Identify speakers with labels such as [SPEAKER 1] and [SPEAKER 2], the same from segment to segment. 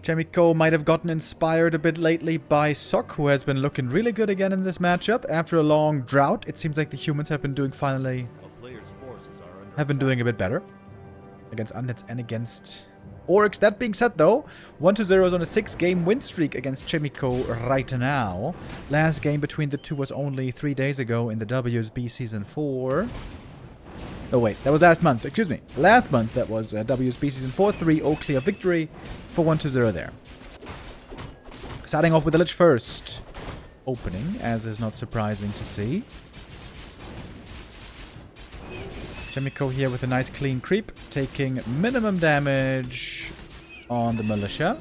[SPEAKER 1] CHAEMIKO might have gotten inspired a bit lately by Sok, who has been looking really good again in this matchup. After a long drought, it seems like the humans have been doing doing a bit better. Against Undeads and against Orcs. That being said, though, 1-0 is on a 6-game win streak against CHAEMIKO right now. Last game between the two was only 3 days ago in the WSB Season 4. Oh, wait. That was last month. Excuse me. Last month, that was WSB Season 4. 3-0 clear victory for 1-0 there. Starting off with the Lich first. Opening, as is not surprising to see. CHAEMIKO here with a nice clean creep, taking minimum damage on the militia.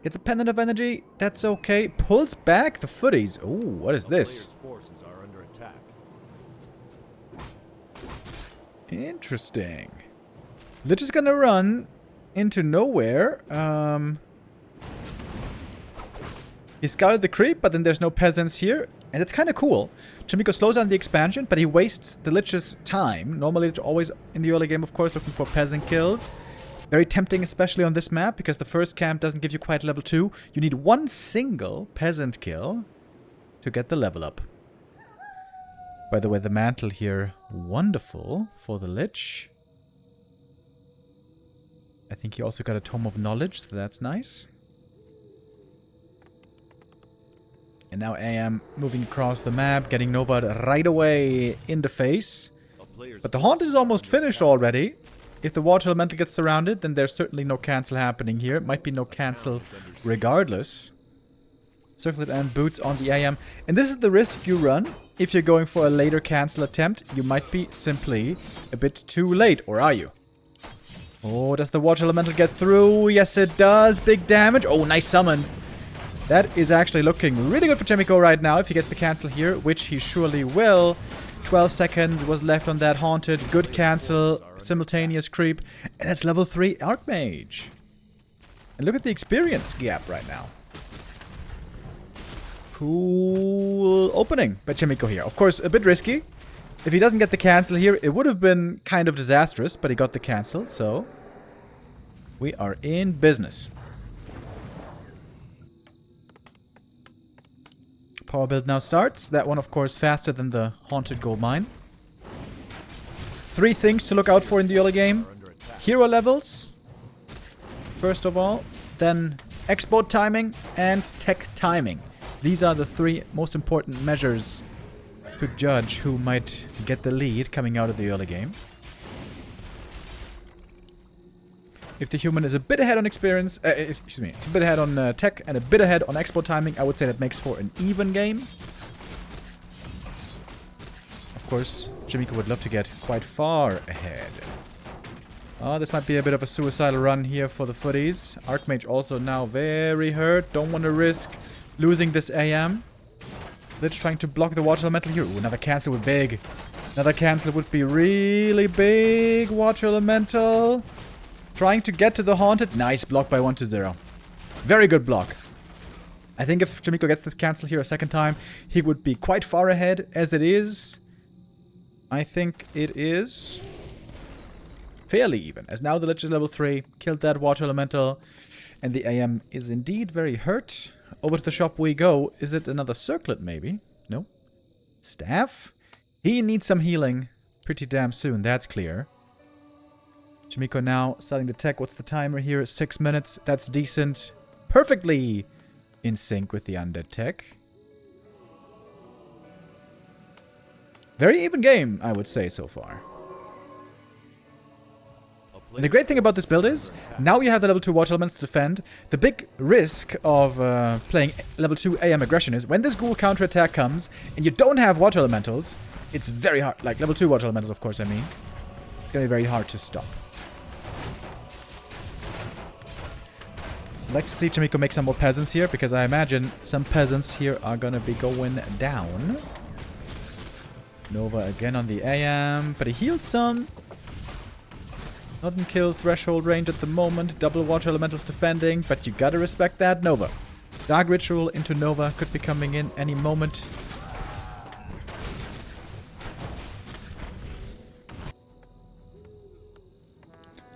[SPEAKER 1] Gets a pendant of energy, that's okay. Pulls back the footies. Ooh, what is this? Interesting. Lich is gonna run into nowhere. He scouted the creep, but then there's no peasants here. And it's kind of cool. CHAEMIKO slows down the expansion, but he wastes the Lich's time. Normally, Lich always in the early game, of course, looking for peasant kills. Very tempting, especially on this map, because the first camp doesn't give you quite level 2. You need one single peasant kill to get the level up. By the way, the mantle here, wonderful for the Lich. I think he also got a Tome of Knowledge, so that's nice. And now AM moving across the map, getting Nova right away in the face. But the Haunted is almost finished already. If the Water Elemental gets surrounded, then there's certainly no cancel happening here. It might be no cancel regardless. Circlet and Boots on the AM. And this is the risk you run. If you're going for a later cancel attempt, you might be simply a bit too late. Or are you? Oh, does the Water Elemental get through? Yes, it does. Big damage. Oh, nice summon. That is actually looking really good for CHAEMIKO right now if he gets the cancel here, which he surely will. 12 seconds was left on that Haunted. Good cancel, simultaneous creep, and that's level 3 Archmage. And look at the experience gap right now. Cool opening by CHAEMIKO here. Of course, a bit risky. If he doesn't get the cancel here, it would have been kind of disastrous, but he got the cancel, so we are in business. Power build now starts. That one, of course, faster than the Haunted Gold Mine. 3 things to look out for in the early game. Hero levels, first of all. Then export timing and tech timing. These are the 3 most important measures to judge who might get the lead coming out of the early game. If the human is a bit ahead on experience, it's a bit ahead on tech and a bit ahead on export timing, I would say that makes for an even game. Of course, CHAEMIKO would love to get quite far ahead. Oh, this might be a bit of a suicidal run here for the footies. Archmage also now very hurt. Don't want to risk losing this AM. Lich trying to block the Water Elemental here. Ooh, another cancel would be big. Another cancel would be really big. Water Elemental. Trying to get to the Haunted. Nice block by 1-0. Very good block. I think if CHAEMIKO gets this cancel here a second time, he would be quite far ahead. As it is, I think it is fairly even. As now the Lich is level 3. Killed that Water Elemental. And the AM is indeed very hurt. Over to the shop we go. Is it another circlet maybe? No. Staff? He needs some healing pretty damn soon. That's clear. CHAEMIKO now starting the tech. What's the timer here? 6 minutes. That's decent. Perfectly in sync with the undead tech. Very even game, I would say, so far. And the great thing about this build is, now you have the level 2 Water Elements to defend. The big risk of playing level 2 AM Aggression is, when this ghoul counterattack comes, and you don't have Water Elementals, it's very hard. Like, level 2 Water Elementals, of course, I mean. It's going to be very hard to stop. I'd like to see CHAEMIKO make some more peasants here, because I imagine some peasants here are going to be going down. Nova again on the AM, but he healed some. Not in kill threshold range at the moment. Double Water Elementals defending, but you gotta respect that. Nova. Dark Ritual into Nova could be coming in any moment.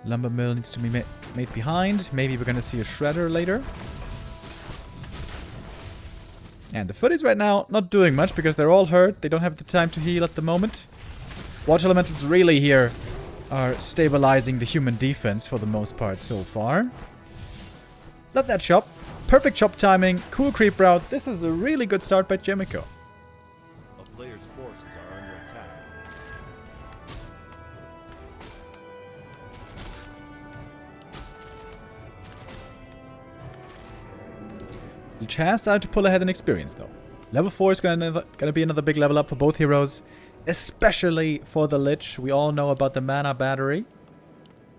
[SPEAKER 1] Lumber mill needs to be made behind. Maybe we're going to see a shredder later. And the footies right now not doing much because they're all hurt. They don't have the time to heal at the moment. Water elementals really here are stabilizing the human defense for the most part so far. Love that chop. Perfect chop timing. Cool creep route. This is a really good start by CHAEMIKO.
[SPEAKER 2] A player's forces are under attack.
[SPEAKER 1] Lich has time to pull ahead in experience though. Level 4 is gonna be another big level up for both heroes. Especially for the Lich. We all know about the mana battery.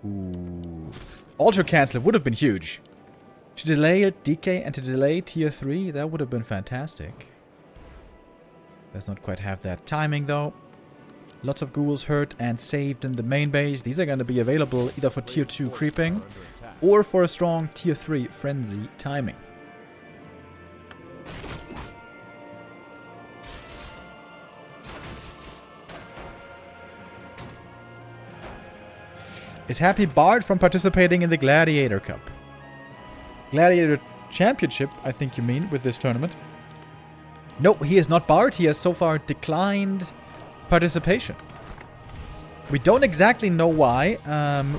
[SPEAKER 1] Ooh. Ultra cancel would have been huge. To delay a DK and to delay tier 3, that would have been fantastic. Does not quite have that timing though. Lots of ghouls hurt and saved in the main base. These are going to be available either for tier 2 creeping or for a strong tier 3 frenzy timing. Is Happy barred from participating in the Gladiator Cup? Gladiator Championship, I think you mean, with this tournament. No, he is not barred. He has so far declined participation. We don't exactly know why.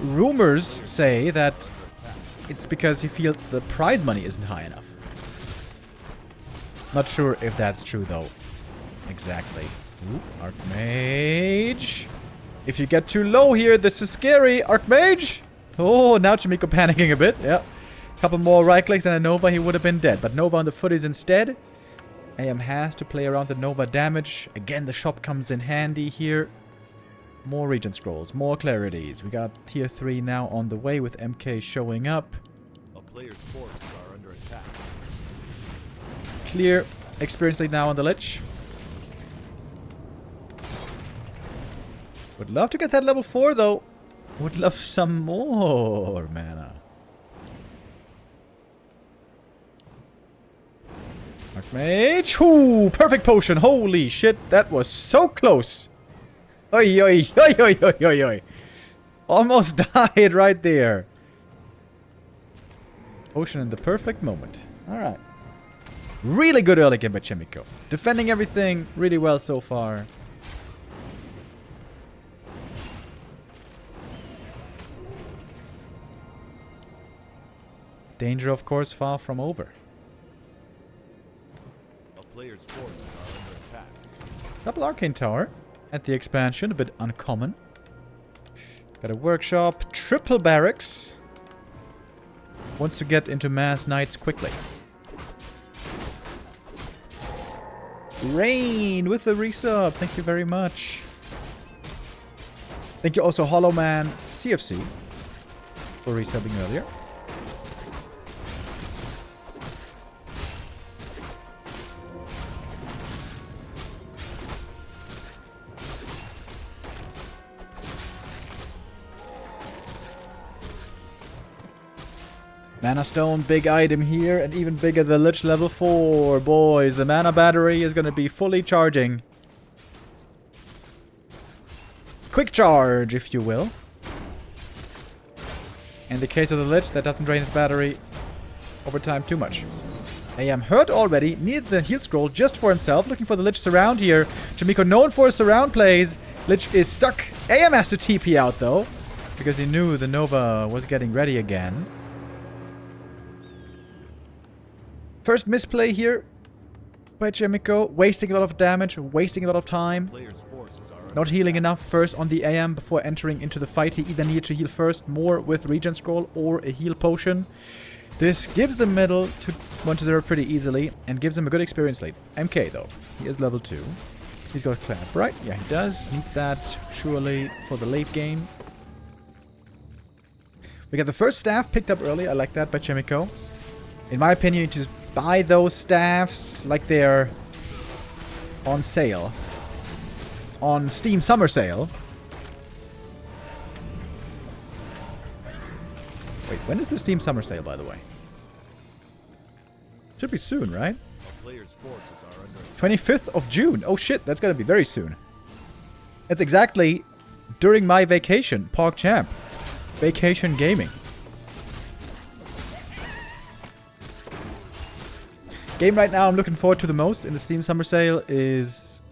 [SPEAKER 1] Rumors say that it's because he feels the prize money isn't high enough. Not sure if that's true, though. Exactly. Ooh, Archmage. If you get too low here, this is scary. Archmage! Oh, now CHAEMIKO panicking a bit. Yeah. Couple more right clicks and a Nova, he would have been dead. But Nova on the footies instead. AM has to play around the Nova damage. Again, the shop comes in handy here. More Regent Scrolls, more Clarities. We got tier 3 now on the way with MK showing up.
[SPEAKER 2] A player's forces are under attack.
[SPEAKER 1] Clear experience lead now on the Lich. Would love to get that level 4 though. Would love some more mana. Archmage. Ooh, perfect potion. Holy shit, that was so close. Oi, oi, oi, oi, oi, oi, oi. Almost died right there. Potion in the perfect moment. Alright. Really good early game by CHAEMIKO. Defending everything really well so far. Danger, of course, far from over.
[SPEAKER 2] A player's forces are under attack.
[SPEAKER 1] Double Arcane Tower at the expansion, a bit uncommon. Got a workshop, triple barracks. Wants to get into mass knights quickly. Rain with the resub. Thank you very much. Thank you also Hollow Man CFC for resubbing earlier. Mana Stone, big item here, and even bigger the Lich level 4. Boys, the mana battery is going to be fully charging. Quick charge, if you will. In the case of the Lich, that doesn't drain his battery over time too much. AM hurt already, needed the heal scroll just for himself, looking for the Lich surround here. CHAEMIKO known for his surround plays. Lich is stuck. AM has to TP out though, because he knew the Nova was getting ready again. First misplay here by CHAEMIKO, wasting a lot of damage, wasting a lot of time. Not healing enough first on the AM before entering into the fight. He either needed to heal first more with Regent Scroll or a heal potion. This gives the middle to 1-0 pretty easily and gives him a good experience lead. MK though, he is level 2. He's got a clap, right? Yeah, he does. Needs that surely for the late game. We got the first staff picked up early. I like that by CHAEMIKO. In my opinion, you just buy those staffs like they're on sale. On Steam Summer Sale. Wait, when is the Steam Summer Sale, by the way? Should be soon, right? 25th of June. Oh shit, that's gonna be very soon. That's exactly during my vacation, PogChamp. vacation gaming. Game right now I'm looking forward to the most in the Steam Summer Sale is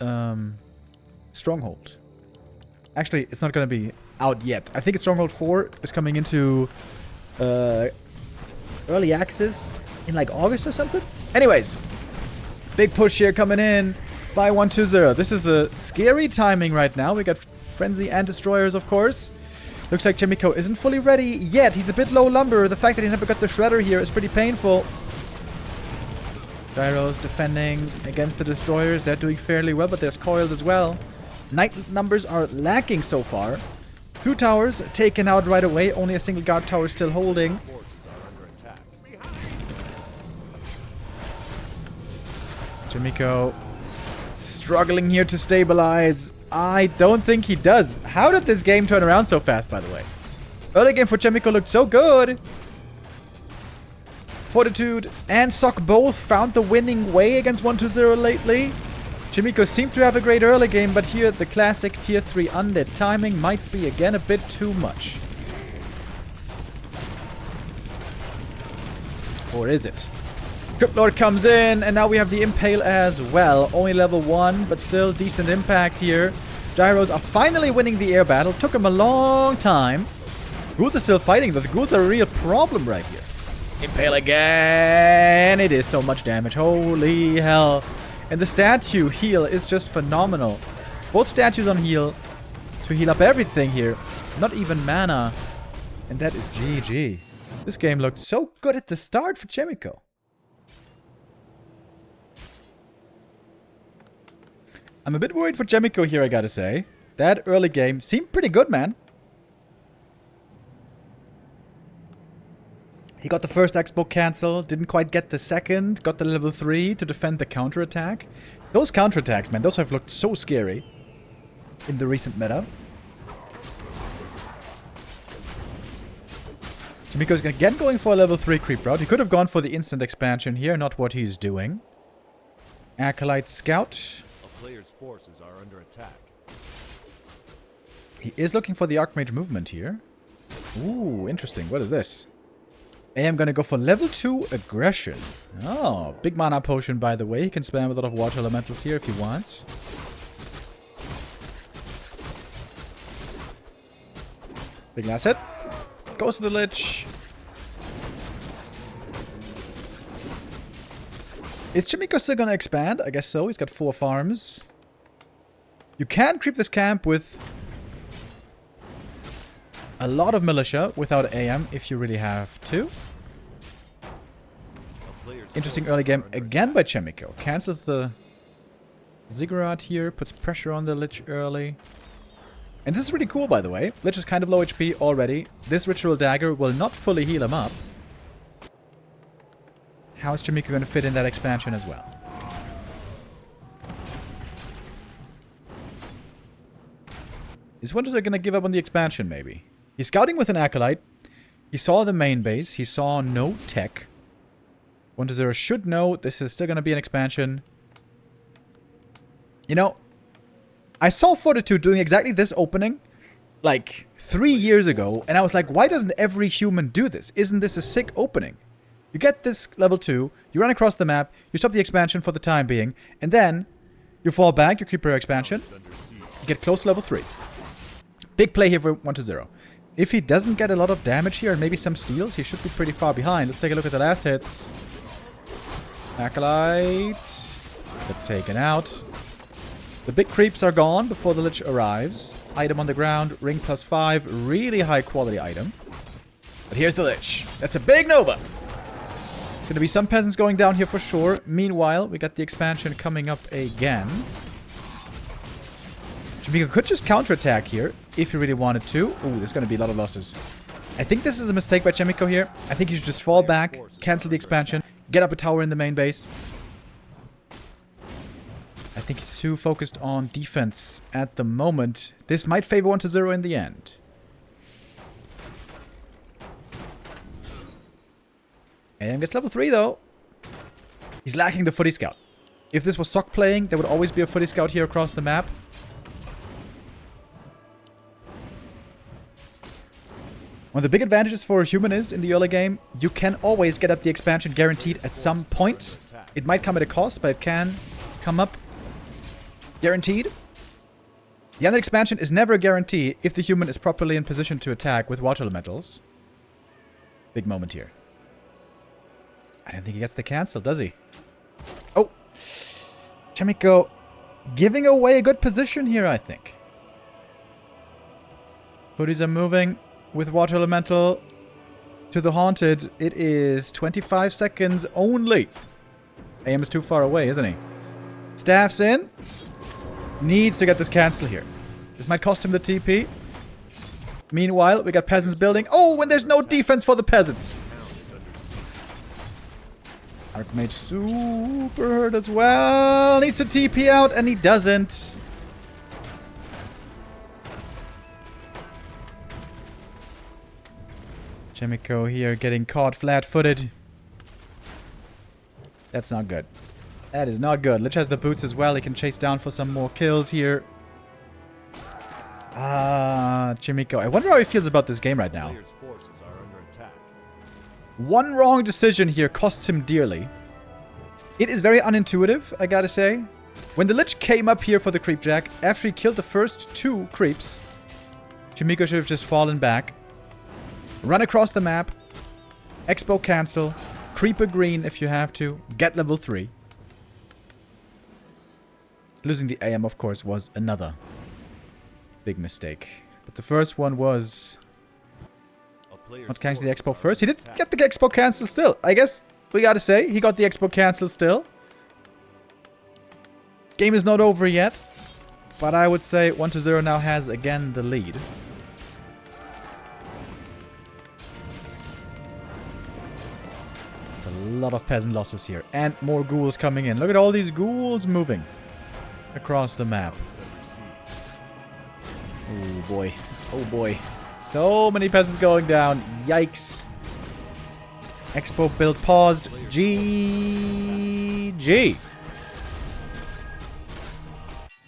[SPEAKER 1] Stronghold. Actually, it's not going to be out yet. I think it's Stronghold 4 is coming into early access in like August or something. Anyways, big push here coming in by 120. This is a scary timing right now. We got Frenzy and Destroyers, of course. Looks like CHAEMIKO isn't fully ready yet. He's a bit low lumber. The fact that he never got the Shredder here is pretty painful. Gyros defending against the Destroyers. They're doing fairly well, but there's coils as well. Knight numbers are lacking so far. 2 towers taken out right away. Only a single guard tower still holding. CHAEMIKO struggling here to stabilize. I don't think he does. How did this game turn around so fast, by the way? Early game for CHAEMIKO looked so good. Fortitude and Sock both found the winning way against 120 lately. CHAEMIKO seemed to have a great early game, but here the classic tier 3 undead timing might be again a bit too much. Or is it? Crypt Lord comes in, and now we have the Impale as well. Only level 1, but still decent impact here. Gyros are finally winning the air battle. Took them a long time. Ghouls are still fighting, but the ghouls are a real problem right here. Impale again. It is so much damage. Holy hell. And the statue heal is just phenomenal. Both statues on heal to heal up everything here. Not even mana. And that is GG. This game looked so good at the start for CHAEMIKO. I'm a bit worried for CHAEMIKO here, I gotta say. That early game seemed pretty good, man. He got the first Expo cancel, didn't quite get the second, got the level 3 to defend the counterattack. Those counterattacks, man, those have looked so scary in the recent meta. CHAEMIKO's again going for a level 3 creep route. He could have gone for the instant expansion here, not what he's doing. Acolyte Scout.
[SPEAKER 2] A player's forces are under attack.
[SPEAKER 1] He is looking for the Archmage movement here. Ooh, interesting. What is this? I am gonna go for level 2 aggression. Oh, big mana potion, by the way. He can spam a lot of water elementals here if he wants. Big last hit. Goes to the Lich. Is CHAEMIKO still gonna expand? I guess so. He's got 4 farms. You can creep this camp with a lot of militia without AM if you really have to. Interesting early game again by CHAEMIKO. Cancels the Ziggurat here, puts pressure on the Lich early. And this is really cool, by the way. Lich is kind of low HP already. This Ritual Dagger will not fully heal him up. How is CHAEMIKO going to fit in that expansion as well? Is Wonders going to give up on the expansion, maybe? He's scouting with an Acolyte. He saw the main base. He saw no tech. 120 should know this is still going to be an expansion. You know, I saw Fortitude doing exactly this opening like 3 years ago, and I was like, why doesn't every human do this? Isn't this a sick opening? You get this level 2, you run across the map, you stop the expansion for the time being, and then you fall back, you creep your expansion, you get close to level 3. Big play here for 120. If he doesn't get a lot of damage here and maybe some steals, he should be pretty far behind. Let's take a look at the last hits. Acolyte. That's taken out. The big creeps are gone before the Lich arrives. Item on the ground, ring +5, really high quality item. But here's the Lich. That's a big Nova. There's going to be some peasants going down here for sure. Meanwhile, we got the expansion coming up again. CHAEMIKO could just counterattack here if he really wanted to. Ooh, there's going to be a lot of losses. I think this is a mistake by CHAEMIKO here. I think he should just fall back, cancel the expansion, get up a tower in the main base. I think he's too focused on defense at the moment. This might favor 120 in the end. And gets level 3 though. He's lacking the Footy Scout. If this was Sock playing, there would always be a Footy Scout here across the map. One of the big advantages for a human is, in the early game, you can always get up the expansion guaranteed at some point. It might come at a cost, but it can come up guaranteed. The other expansion is never a guarantee if the human is properly in position to attack with water elementals. Big moment here. I don't think he gets the cancel, does he? Oh! CHAEMIKO giving away a good position here, I think. Hoodies are moving with water elemental to the haunted. It is 25 seconds only. AM is too far away, isn't he? Staff's in. Needs to get this cancel here. This might cost him the TP. Meanwhile, we got peasants building. Oh, and there's no defense for the peasants. Archmage super hurt as well. Needs to TP out, and he doesn't. CHAEMIKO here getting caught flat-footed. That's not good. That is not good. Lich has the boots as well. He can chase down for some more kills here. CHAEMIKO. I wonder how he feels about this game right now.
[SPEAKER 2] Player's forces are under attack.
[SPEAKER 1] One wrong decision here costs him dearly. It is very unintuitive, I gotta say. When the Lich came up here for the creep jack, after he killed the first 2 creeps, CHAEMIKO should have just fallen back. Run across the map. Expo cancel. Creeper green if you have to. Get level 3. Losing the AM, of course, was another big mistake. But the first one was not canceling the Expo first. He did get the Expo cancel still. I guess we gotta say, he got the Expo cancel still. Game is not over yet. But I would say 1-0 now has again the lead. It's a lot of peasant losses here. And more ghouls coming in. Look at all these ghouls moving across the map. Oh boy. Oh boy. So many peasants going down. Yikes. Expo build paused. GG.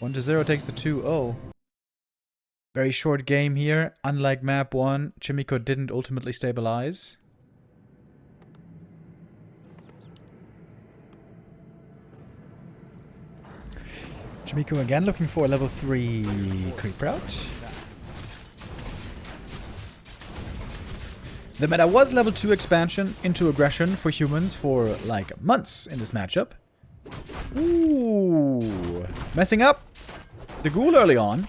[SPEAKER 1] 1-0 takes the 2-0. Very short game here. Unlike map 1, CHAEMIKO didn't ultimately stabilize. CHAEMIKO again looking for a level 3 creep route. The meta was level 2 expansion into aggression for humans for like months in this matchup. Ooh. Messing up the ghoul early on.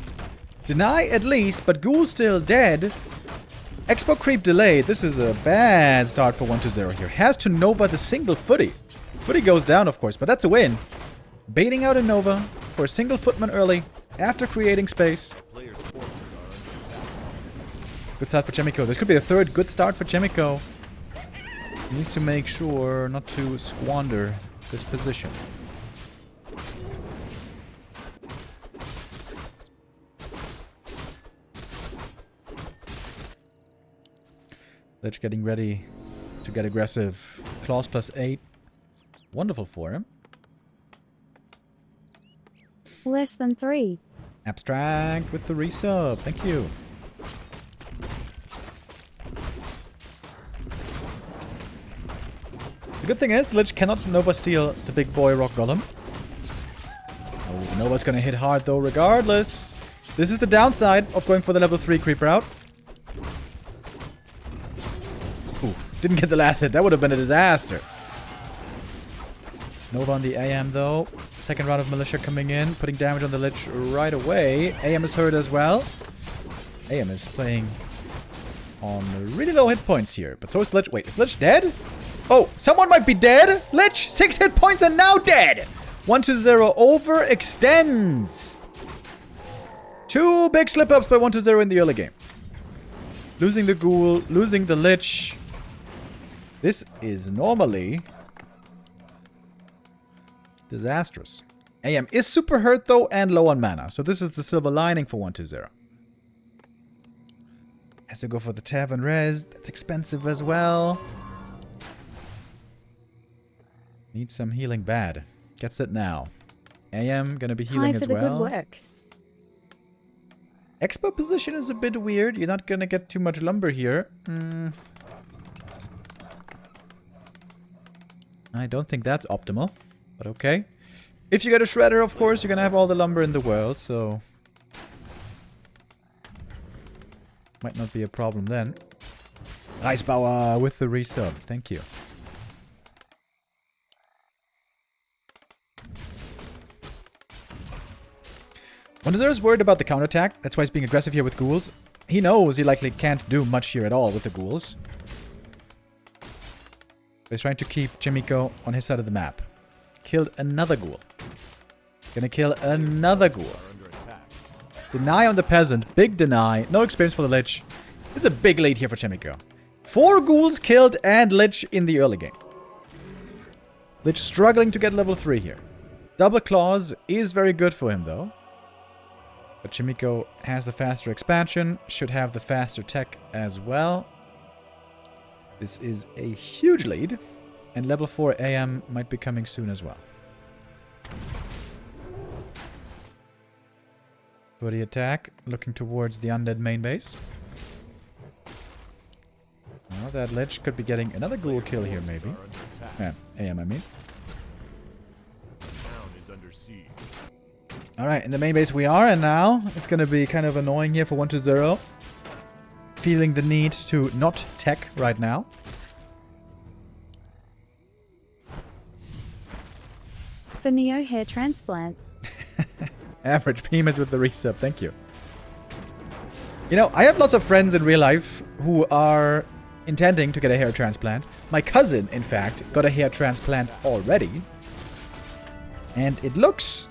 [SPEAKER 1] Deny at least, but ghoul still dead. Expo creep delayed. This is a bad start for 1-0 here. Has to Nova the single footy. Footy goes down, of course, but that's a win. Baiting out a Nova for a single footman early after creating space. Good start for CHAEMIKO. This could be a third good start for CHAEMIKO. He needs to make sure not to squander this position. Lich getting ready to get aggressive. Claws +8. Wonderful for him.
[SPEAKER 3] Less than 3.
[SPEAKER 1] Abstract with the resub. Thank you. The good thing is, the Lich cannot Nova steal the big boy Rock Golem. Oh, the Nova's gonna hit hard though, regardless. This is the downside of going for the level 3 creep route. Ooh, didn't get the last hit. That would have been a disaster. Nova on the AM though. Second round of Militia coming in, putting damage on the Lich right away. AM is hurt as well. AM is playing on really low hit points here, but so is Lich. Wait, is Lich dead? Oh, someone might be dead. Lich, 6 hit points and now dead. 1-0 overextends. 2 big slip-ups by 1-0 in the early game. Losing the Ghoul, losing the Lich. This is normally disastrous. AM is super hurt though and low on mana. So this is the silver lining for 1-0. Has to go for the Tavern Res. That's expensive as well. Needs some healing bad. Gets it now. AM gonna be healing as well.
[SPEAKER 3] Time for the good work.
[SPEAKER 1] Expo position is a bit weird. You're not gonna get too much lumber here. I don't think that's optimal, but okay. If you get a shredder, of course, you're gonna have all the lumber in the world, so... might not be a problem then. Reisbauer with the resub. Thank you. Wondazer's worried about the counterattack. That's why he's being aggressive here with ghouls. He knows he likely can't do much here at all with the ghouls. But he's trying to keep CHAEMIKO on his side of the map. Killed another ghoul. Gonna kill another ghoul. Deny on the peasant. Big deny. No experience for the Lich. It's a big lead here for CHAEMIKO. 4 ghouls killed and Lich in the early game. Lich struggling to get level 3 here. Double claws is very good for him though. But CHAEMIKO has the faster expansion. Should have the faster tech as well. This is a huge lead. And level 4 AM might be coming soon as well. For the attack, looking towards the undead main base. Well, that Lich could be getting another ghoul kill here, maybe. Yeah, AM, I mean. Alright, in the main base we are, and now it's going to be kind of annoying here for 1-0. Feeling the need to not tech right now.
[SPEAKER 3] For Neo hair transplant.
[SPEAKER 1] Average Beamers with the resub, thank you. You know, I have lots of friends in real life who are intending to get a hair transplant. My cousin, in fact, got a hair transplant already. And it looks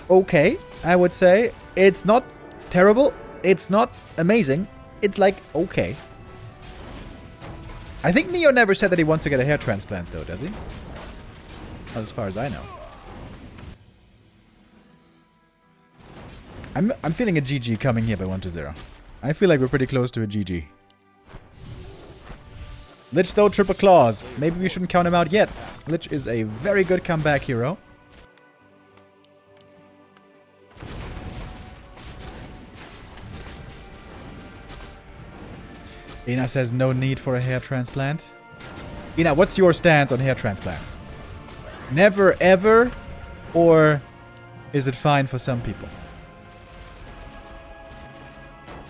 [SPEAKER 1] okay, I would say. It's not terrible. It's not amazing. It's like okay. I think Neo never said that he wants to get a hair transplant though, does he? Not as far as I know. I'm feeling a GG coming here by 1-0. I feel like we're pretty close to a GG. Lich though, triple claws. Maybe we shouldn't count him out yet. Lich is a very good comeback hero. Ina says no need for a hair transplant. Ina, what's your stance on hair transplants? Never ever? Or is it fine for some people?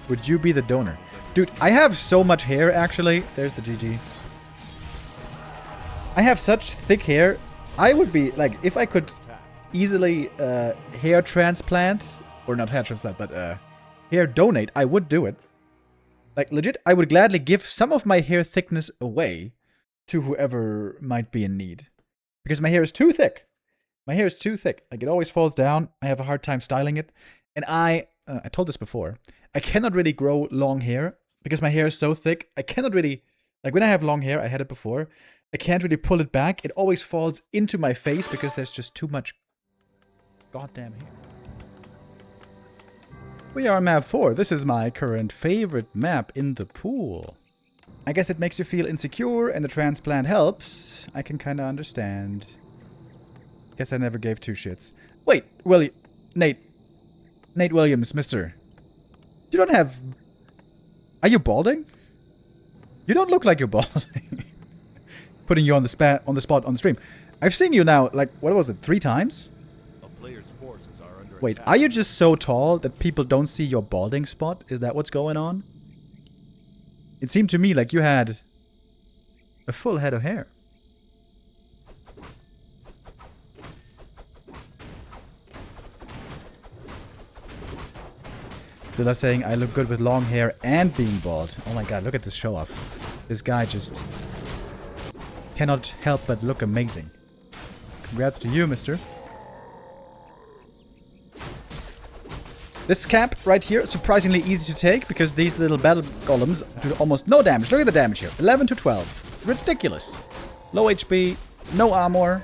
[SPEAKER 1] Would you be the donor? Dude, I have so much hair, actually. There's the GG. I have such thick hair. I would be, like, if I could easily hair transplant, or not hair transplant, but hair donate, I would do it. Like, legit, I would gladly give some of my hair thickness away to whoever might be in need. Because my hair is too thick. My hair is too thick. Like, it always falls down. I have a hard time styling it. And I told this before, I cannot really grow long hair because my hair is so thick. I cannot really, like when I have long hair, I had it before, I can't really pull it back. It always falls into my face because there's just too much goddamn hair. We are map 4. This is my current favorite map in the pool. I guess it makes you feel insecure and the transplant helps. I can kind of understand. Guess I never gave 2 shits. Wait, Nate Williams, mister. You don't have... Are you balding? You don't look like you're balding. Putting you on the spot on the stream. I've seen you now, like, what was it, 3 times?
[SPEAKER 2] A player's forces are under
[SPEAKER 1] Wait,
[SPEAKER 2] attack.
[SPEAKER 1] are you just so tall that people don't see your balding spot? Is that what's going on? It seemed to me like you had a full head of hair. Zilla saying I look good with long hair and being bald. Oh my god, look at this show off. This guy just cannot help but look amazing. Congrats to you, mister. This cap right here, surprisingly easy to take because these little battle golems do almost no damage. Look at the damage here. 11 to 12. Ridiculous. Low HP, no armor.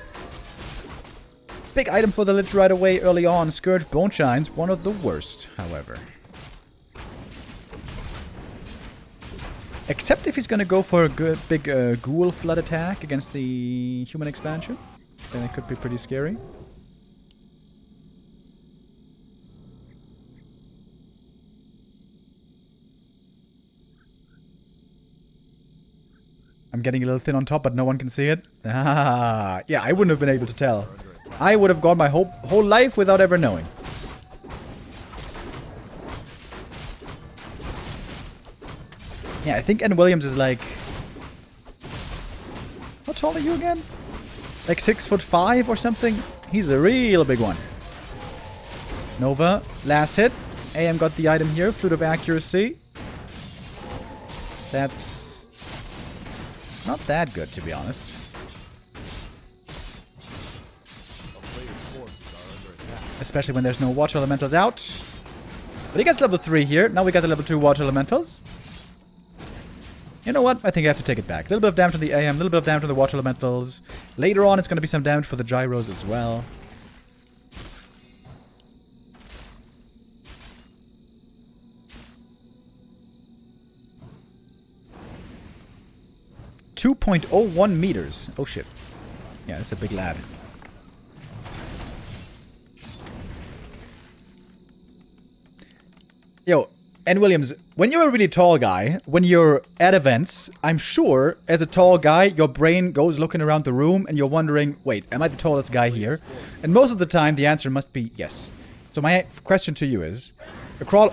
[SPEAKER 1] Big item for the Lich right away early on. Scourge Bone Shines, one of the worst, however. Except if he's gonna go for a good big ghoul flood attack against the human expansion. Then it could be pretty scary. I'm getting a little thin on top, but no one can see it. Ah, yeah, I wouldn't have been able to tell. I would have gone my whole life without ever knowing. Yeah, I think N. Williams is like... How tall are you again? Like 6'5" or something? He's a real big one. Nova, last hit. AM got the item here, Flute of Accuracy. That's not that good, to be honest. Especially when there's no water elementals out. But he gets level 3 here. Now we got the level 2 water elementals. You know what? I think I have to take it back. A little bit of damage on the AM, a little bit of damage on the water elementals. Later on, it's going to be some damage for the gyros as well. .01 meters. Oh shit. Yeah, that's a big lad. Yo, N. Williams, when you're a really tall guy, when you're at events, I'm sure, as a tall guy, your brain goes looking around the room and you're wondering, wait, am I the tallest guy here? And most of the time, the answer must be yes. So my question to you is, across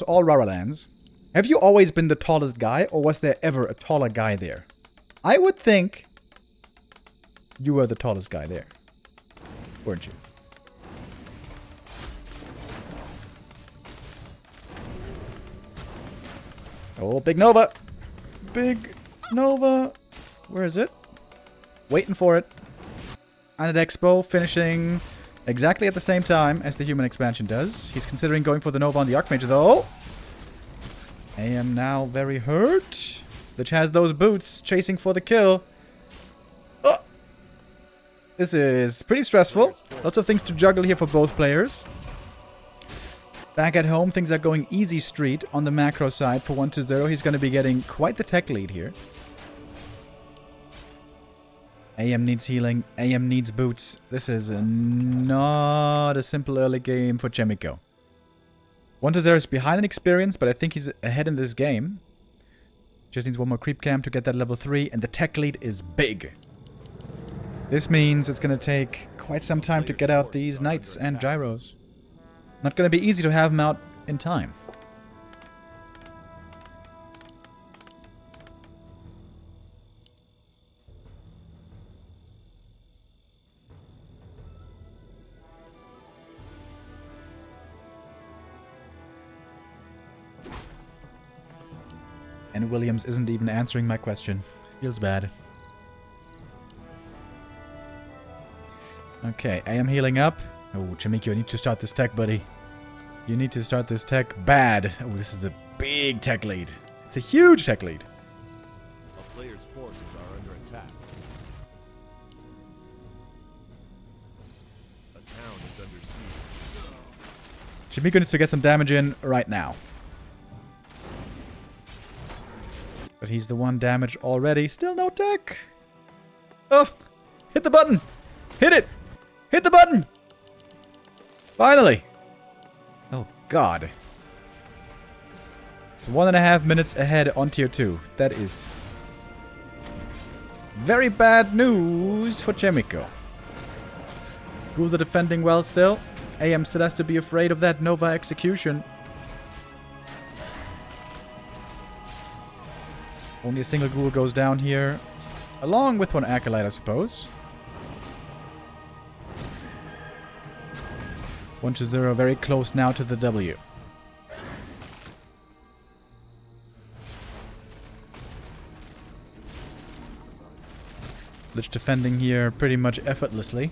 [SPEAKER 1] all Rara lands, have you always been the tallest guy, or was there ever a taller guy there? I would think you were the tallest guy there, weren't you? Oh, big Nova! Big Nova! Where is it? Waiting for it. And at Expo, finishing exactly at the same time as the human expansion does. He's considering going for the Nova on the Archmage, though. I am now very hurt. Which has those boots chasing for the kill. Oh! This is pretty stressful. Lots of things to juggle here for both players. Back at home, things are going easy street on the macro side for 1-0. He's going to be getting quite the tech lead here. AM needs healing. AM needs boots. This is not a simple early game for CHAEMIKO. 1-0 is behind in experience, but I think he's ahead in this game. Just needs one more creep cam to get that level 3, and the tech lead is big. This means it's going to take quite some time to get out these knights and gyros. Not going to be easy to have them out in time. And Williams isn't even answering my question. Feels bad. Okay, I am healing up. Oh, CHAEMIKO, you need to start this tech, buddy. You need to start this tech bad. Oh, this is a big tech lead. It's a huge tech lead.
[SPEAKER 2] A player's forces are under attack. A town is under siege.
[SPEAKER 1] CHAEMIKO needs to get some damage in right now. But he's the one damaged already. Still no tech. Oh, hit the button. Hit it. Hit the button. Finally. Oh, God. It's 1.5 minutes ahead on tier 2. That is very bad news for CHAEMIKO. Ghouls are defending well still. AM still has to be afraid of that Nova execution. Only a single ghoul goes down here. Along with one acolyte, I suppose. 1-0, very close now to the W. Lich defending here pretty much effortlessly.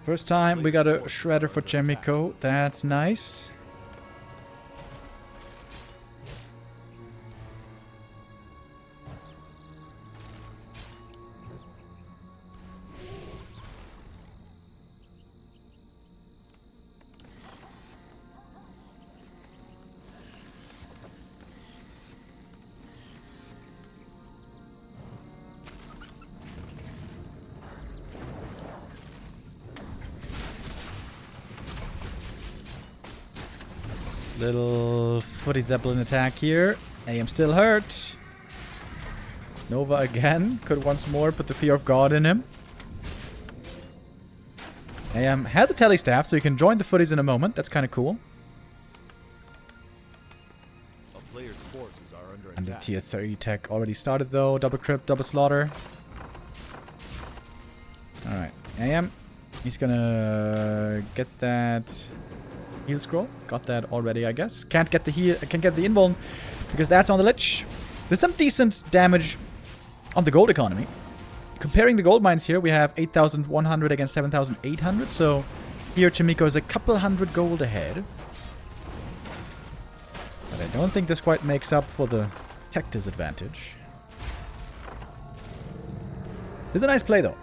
[SPEAKER 1] First time we got a shredder for CHAEMIKO. That's nice. Little footy Zeppelin attack here. AM still hurt. Nova again. Could once more put the fear of God in him. AM has a tele staff, so he can join the footies in a moment. That's kind of cool.
[SPEAKER 2] A player's forces are under
[SPEAKER 1] And the
[SPEAKER 2] attack.
[SPEAKER 1] tier 30 tech already started though. Double crypt, double slaughter. Alright. AM. He's gonna get that heal scroll. Got that already, I guess. Can't get the heal. Can't get the invuln because that's on the lich. There's some decent damage on the gold economy. Comparing the gold mines here, we have 8,100 against 7,800. So here CHAEMIKO is a couple hundred gold ahead. But I don't think this quite makes up for the tech disadvantage. This is a nice play though.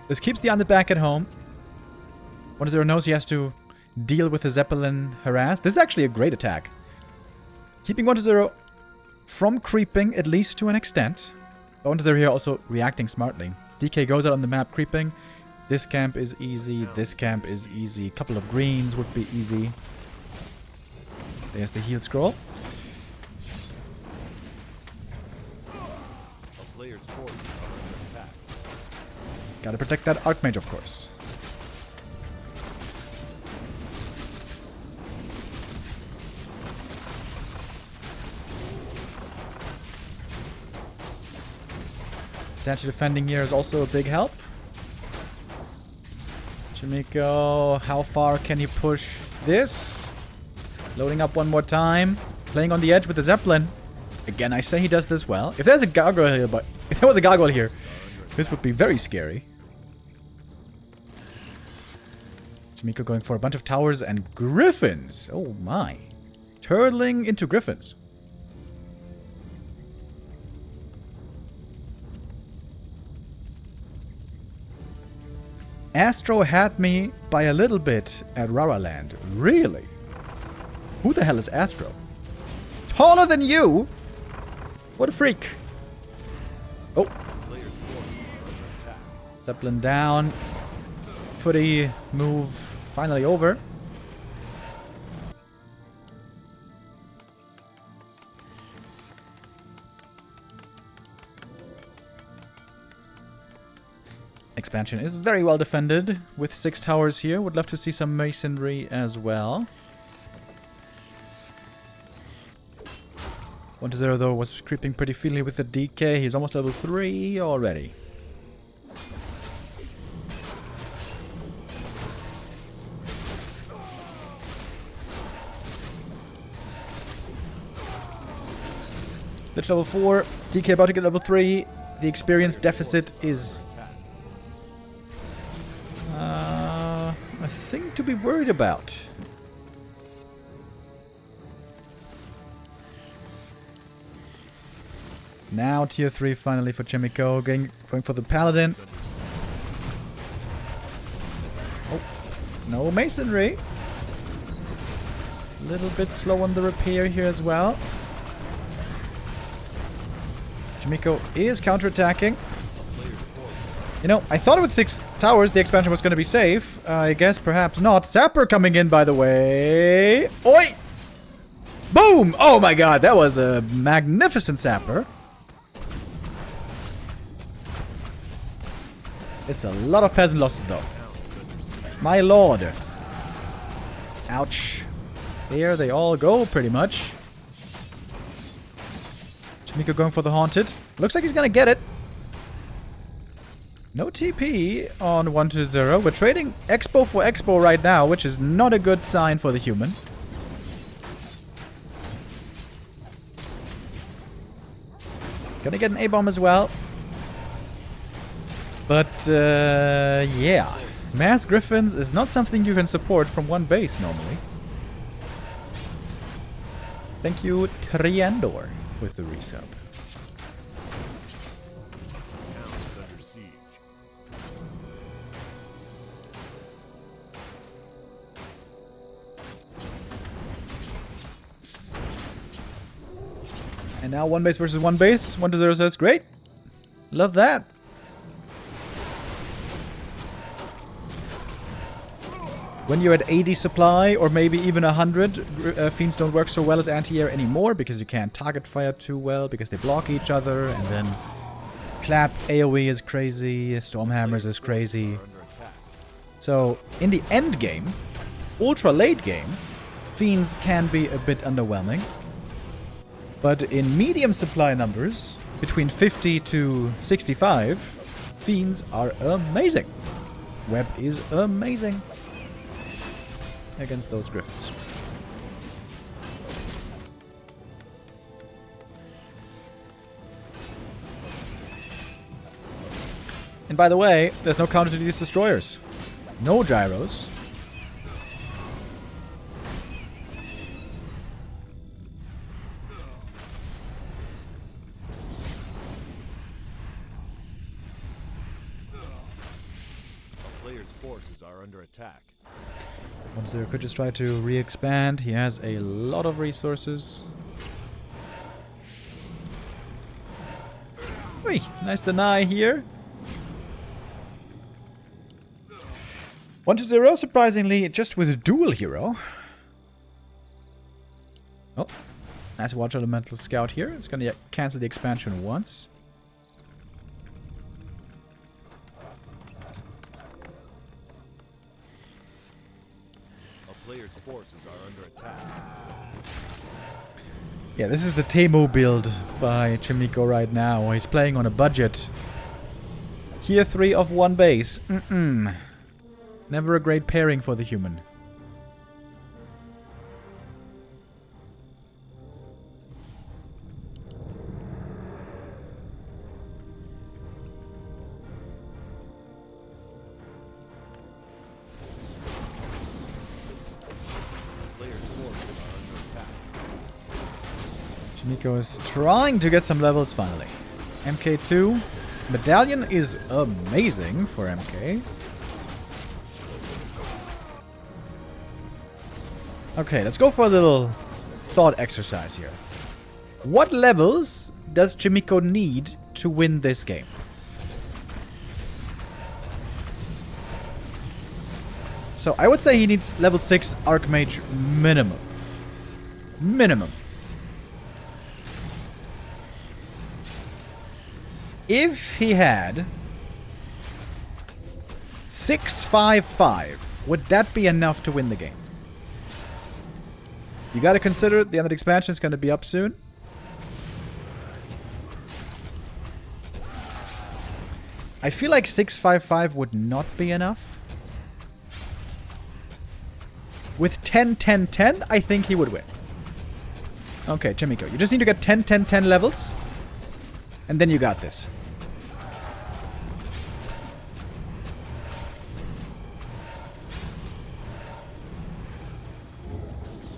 [SPEAKER 1] This keeps the Undead back at home. 1-0 knows he has to deal with the Zeppelin harass. This is actually a great attack. Keeping 1-0 from creeping, at least to an extent. 1-0 here also reacting smartly. DK goes out on the map creeping. This camp is easy. This camp is easy. Couple of greens would be easy. There's the heal scroll.
[SPEAKER 2] A player's forces are under attack.
[SPEAKER 1] Gotta protect that Archmage, of course. Sanchi defending here is also a big help. CHAEMIKO, how far can he push this? Loading up one more time. Playing on the edge with the Zeppelin. Again, I say he does this well. If there's a gargoyle here, but if there was a gargoyle here, this would be very scary. CHAEMIKO going for a bunch of towers and griffins. Oh my. Turtling into griffins. Astro had me by a little bit at Raraland. Really? Who the hell is Astro? Taller than you? What a freak. Oh.
[SPEAKER 2] Player's forces are under attack.
[SPEAKER 1] Zeppelin down. Footy move finally over. Expansion is very well defended with 6 towers here. Would love to see some masonry as well. 1-0 though was creeping pretty freely with the DK. He's almost level 3 already. Lich level 4. DK about to get level 3. The experience deficit is a thing to be worried about. Now tier 3 finally for CHAEMIKO, going for the Paladin. Oh, no masonry. A little bit slow on the repair here as well. CHAEMIKO is counterattacking. You know, I thought with 6 towers the expansion was going to be safe. I guess perhaps not. Sapper coming in, by the way. Oi! Boom! Oh my god, that was a magnificent Sapper. It's a lot of peasant losses, though. My lord. Ouch. There they all go, pretty much. CHAEMIKO going for the Haunted. Looks like he's going to get it. No TP on 1-0. We're trading Expo for Expo right now, which is not a good sign for the human. Gonna get an A-bomb as well. But, yeah. Mass Griffins is not something you can support from one base normally. Thank you, Triandor, with the resub. And now one base versus one base. 1-0 says, great. Love that. When you're at 80 supply, or maybe even 100, Fiends don't work so well as anti-air anymore, because you can't target fire too well, because they block each other, and then Clap AoE is crazy, Stormhammers is crazy. So, in the end game, ultra late game, Fiends can be a bit underwhelming. But in medium supply numbers, between 50 to 65, Fiends are amazing. Web is amazing against those Griffins. And by the way, there's no counter to these destroyers. No gyros.
[SPEAKER 2] Player's forces are under attack.
[SPEAKER 1] 1-0 could just try to re-expand. He has a lot of resources. Wait, nice deny here. 1-0, surprisingly, just with a dual hero. Oh, nice Watch Elemental Scout here. It's gonna cancel the expansion once.
[SPEAKER 2] Player's forces are under attack.
[SPEAKER 1] Yeah, this is the Teemo build by CHAEMIKO right now. He's playing on a budget. Tier 3 of 1 base. Never a great pairing for the human. CHAEMIKO is trying to get some levels finally. MK2. Medallion is amazing for MK. Okay, let's go for a little thought exercise here. What levels does CHAEMIKO need to win this game? So I would say he needs level 6 Archmage minimum. Minimum. If he had 655, would that be enough to win the game? You gotta consider the end of the expansion is gonna be up soon. I feel like 655 would not be enough. With 10, 10, 10, I think he would win. Okay, CHAEMIKO, you just need to get 10, 10, 10 levels. And then you got this.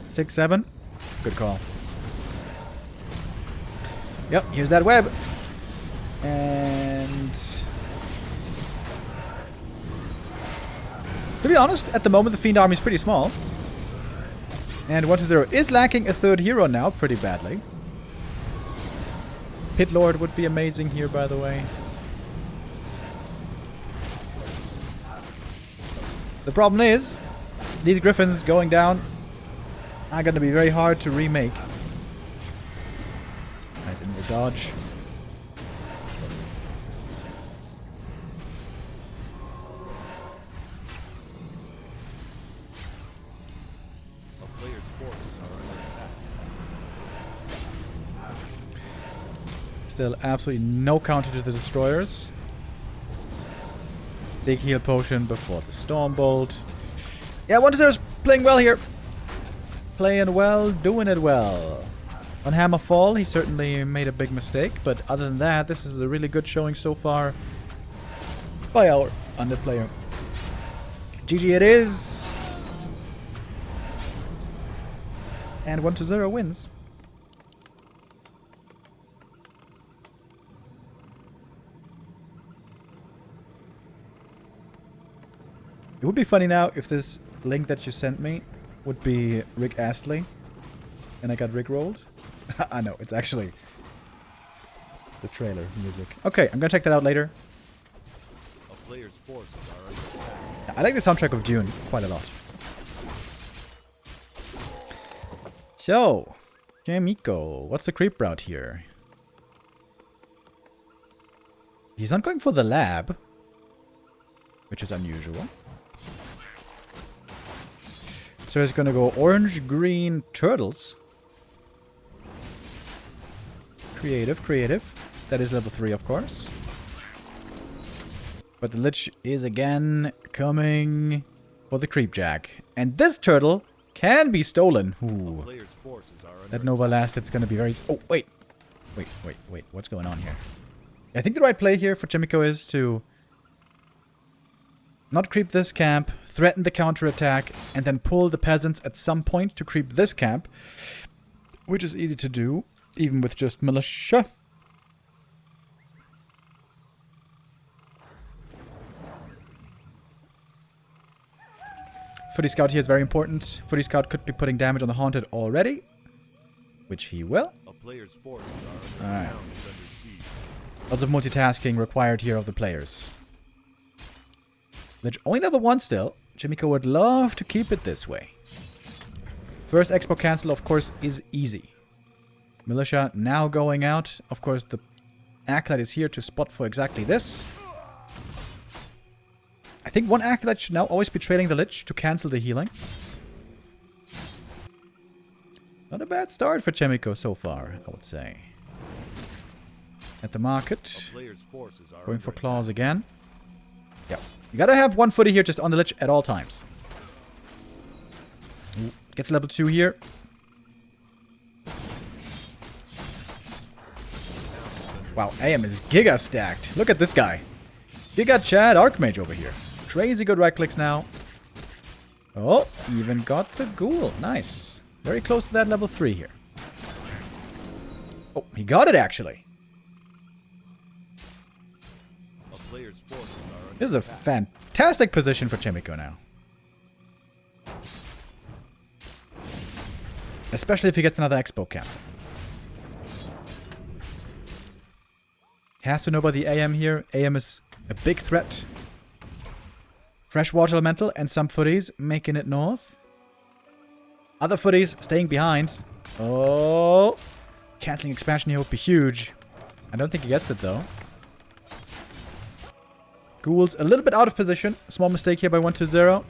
[SPEAKER 1] Six, 7. Good call. Yep, here's that web. And to be honest, at the moment the Fiend army is pretty small. And 1-0 is lacking a third hero now, pretty badly. Pit Lord would be amazing here, by the way. The problem is, these Griffins going down are going to be very hard to remake. Nice inward dodge.
[SPEAKER 2] A player's forces are under attack.
[SPEAKER 1] Still absolutely no counter to the destroyers. Big heal potion before the Stormbolt. Yeah, 1-0 is playing well here. Playing well, doing it well. On Hammerfall, he certainly made a big mistake, but other than that, this is a really good showing so far by our Undead player. GG it is. And 1-0 wins. It would be funny now if this link that you sent me would be Rick Astley and I got Rickrolled. I know, it's actually the trailer music. Okay, I'm gonna check that out later.
[SPEAKER 2] A player's forces are under attack.
[SPEAKER 1] I like the soundtrack of Dune quite a lot. So, CHAEMIKO, what's the creep route here? He's not going for the lab, which is unusual. So he's going to go orange, green, turtles. Creative, creative. That is level 3, of course. But the Lich is again coming for the Creepjack. And this turtle can be stolen. Ooh. That Nova Last, it's going to be very... Oh, wait. Wait. What's going on here? I think the right play here for CHAEMIKO is to not creep this camp, threaten the counterattack, and then pull the peasants at some point to creep this camp. Which is easy to do, even with just militia. Footy Scout here is very important. Footy Scout could be putting damage on the Haunted already. Which he will. Alright. Lots of multitasking required here of the players. Lich only level 1 still. CHAEMIKO would love to keep it this way. First Expo cancel, of course, is easy. Militia now going out. Of course, the Acolyte is here to spot for exactly this. I think one Acolyte should now always be trailing the Lich to cancel the healing. Not a bad start for CHAEMIKO so far, I would say. At the market. Going for claws again. Yep. You gotta have one footy here just on the Lich at all times. Ooh, gets level 2 here. Wow, AM is giga stacked. Look at this guy. Giga Chad Archmage over here. Crazy good right clicks now. Oh, even got the ghoul. Nice. Very close to that level 3 here. Oh, he got it actually. This is a fantastic position for CHAEMIKO now. Especially if he gets another Expo cancel. Has to know about the AM here. AM is a big threat. Freshwater Elemental and some footies making it north. Other footies staying behind. Oh. Canceling expansion here would be huge. I don't think he gets it though. Ghouls a little bit out of position. Small mistake here by 1-0.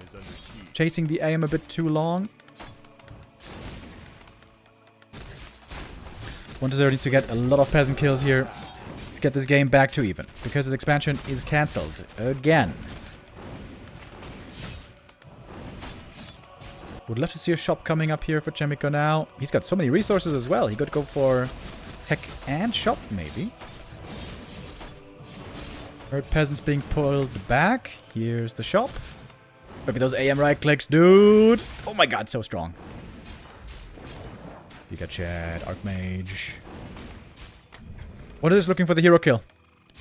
[SPEAKER 1] Chasing the AM a bit too long. 1-0 needs to get a lot of peasant kills here to get this game back to even. Because his expansion is cancelled again. Would love to see a shop coming up here for CHAEMIKO now. He's got so many resources as well. He could go for tech and shop, maybe. Heard peasants being pulled back. Here's the shop. Look at those AM right clicks, dude. Oh my god, so strong. You got Chad, Archmage. What is looking for the hero kill?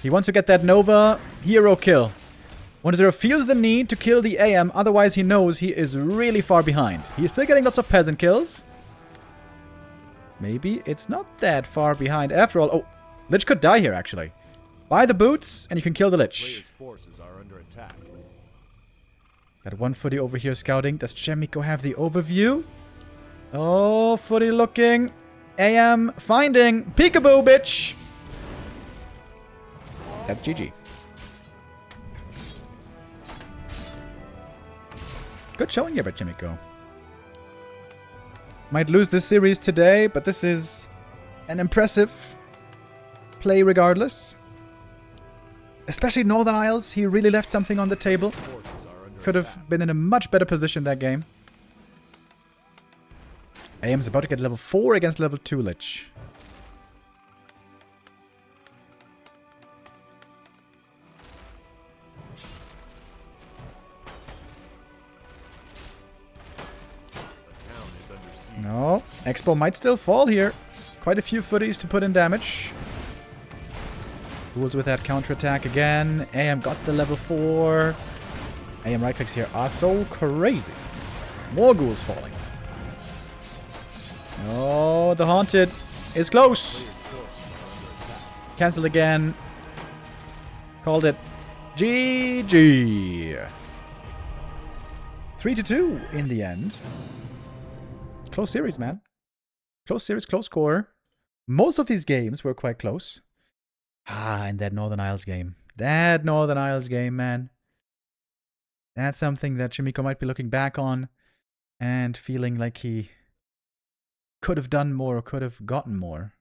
[SPEAKER 1] He wants to get that Nova hero kill. 1-0 feels the need to kill the AM, otherwise he knows he is really far behind. He's still getting lots of peasant kills. Maybe it's not that far behind after all. Oh, Lich could die here actually. Buy the boots and you can kill the Lich. Got one footy over here scouting. Does CHAEMIKO have the overview? Oh, footy looking. AM finding. Peekaboo, bitch. That's GG. Good showing here by CHAEMIKO. Might lose this series today, but this is an impressive play regardless. Especially Northern Isles, he really left something on the table. Could have been in a much better position that game. AM's about to get level 4 against level 2 Lich. No, Expo might still fall here. Quite a few footies to put in damage. Ghouls with that counterattack again. AM got the level 4. AM right clicks here are so crazy. More ghouls falling. Oh, the Haunted is close. Cancelled again. Called it GG. 3-2 in the end. Close series, man. Close series, close score. Most of these games were quite close. And that Northern Isles game. That Northern Isles game, man. That's something that CHAEMIKO might be looking back on and feeling like he could have done more or could have gotten more.